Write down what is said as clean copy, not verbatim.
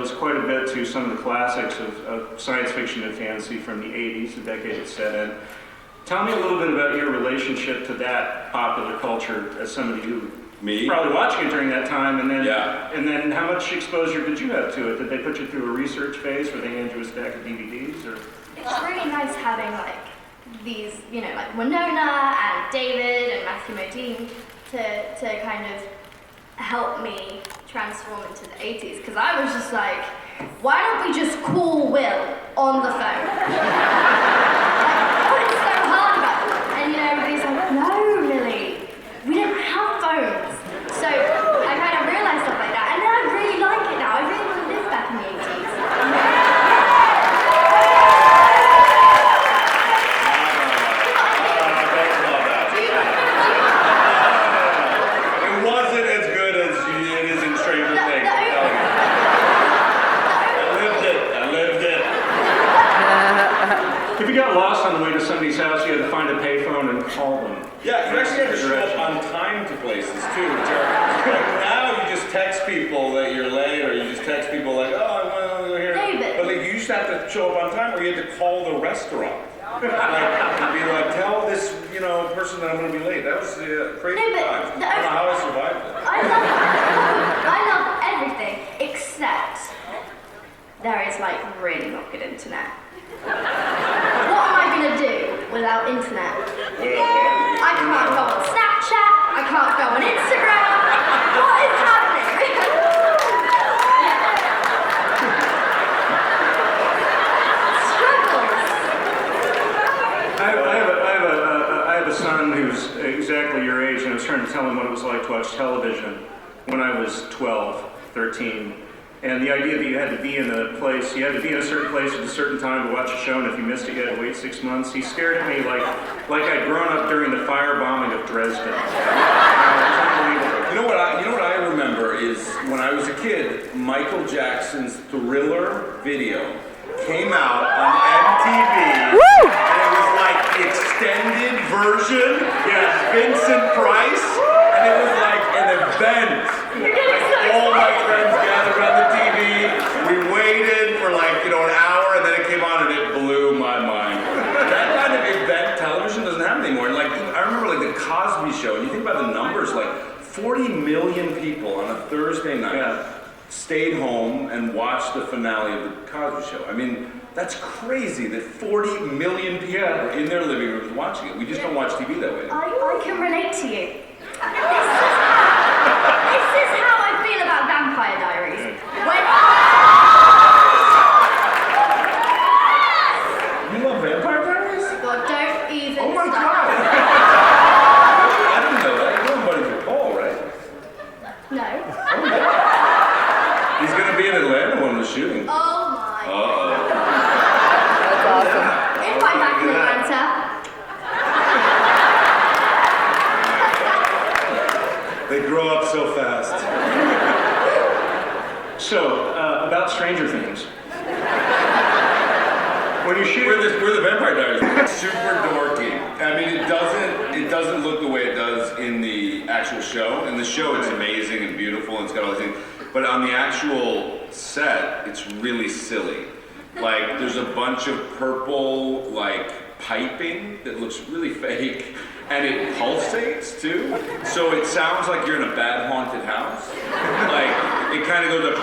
was quite a bit to some of the classics of science fiction and fantasy from the 80s, the decade it's set in. Tell me a little bit about your relationship to that popular culture as somebody who Me? probably watching it during that time, and then Yeah. and then how much exposure did you have to it? Did they put you through a research phase where they hand you a stack of DVDs, or? It's really nice having like these, you know, like Winona and David and Matthew Modine to kind of help me transform into the 80s, because I was just like, why don't we just call Will on the phone? Like, what is so hard about it? And you know, everybody's like, no, Millie, we don't have phones. So I kind of realized stuff like that, and then I really like it now. I really want to live back in the 80s. If you got lost on the way to somebody's house, you had to find a payphone and call them. Yeah, you actually have to show up on time to places too. Like now you just text people that you're late, or you just text people like, oh, I want to go here. David. But like you used to have to show up on time, or you had to call the restaurant. Like, and be like, tell this, you know, person that I'm going to be late. That was crazy times. I don't know how I survived it. I love everything except there is like really not good internet. What am I gonna do without internet? I can't go on Snapchat, I can't go on Instagram. What is happening? I have a son who's exactly your age, and I was trying to tell him what it was like to watch television when I was 12, 13. And the idea that you had to be in a place, you had to be in a certain place at a certain time to watch a show, and if you missed it, you had to wait 6 months. He stared at me like I'd grown up during the firebombing of Dresden. You know what I remember is when I was a kid, Michael Jackson's Thriller video came out on MTV. Woo! And it was like the extended version. Yeah, Vincent Price, and it was like an event. Like all my friends gathered around the TV. We waited for like, you know, an hour, and then it came on, and it blew my mind. That kind of event television doesn't happen anymore. And like, I remember like the Cosby Show, and you think about the numbers, like 40 million people on a Thursday night stayed home and watched the finale of the Cosby Show. I mean, that's crazy that 40 million people were in their living rooms watching it. We just don't watch TV that way anymore. I can relate to you. This is how I feel about Vampire Diaries. You love Vampire Diaries? God, don't even Oh my start. God! I didn't know that. You're buddies with Paul, right? No. Oh yeah. He's gonna be in Atlanta when the shooting. Oh my. Uh-oh. That's awesome. Invite back in Atlanta. They grow up so fast. So, about Stranger Things. When you shoot, We're the Vampire Diaries. Super dorky. I mean, it doesn't look the way it does in the actual show. In the show, it's amazing and beautiful, and it's got all these things. But on the actual set, it's really silly. Like, there's a bunch of purple, like, piping that looks really fake, and it pulsates too. So it sounds like you're in a bad haunted house. Like, it kind of goes like,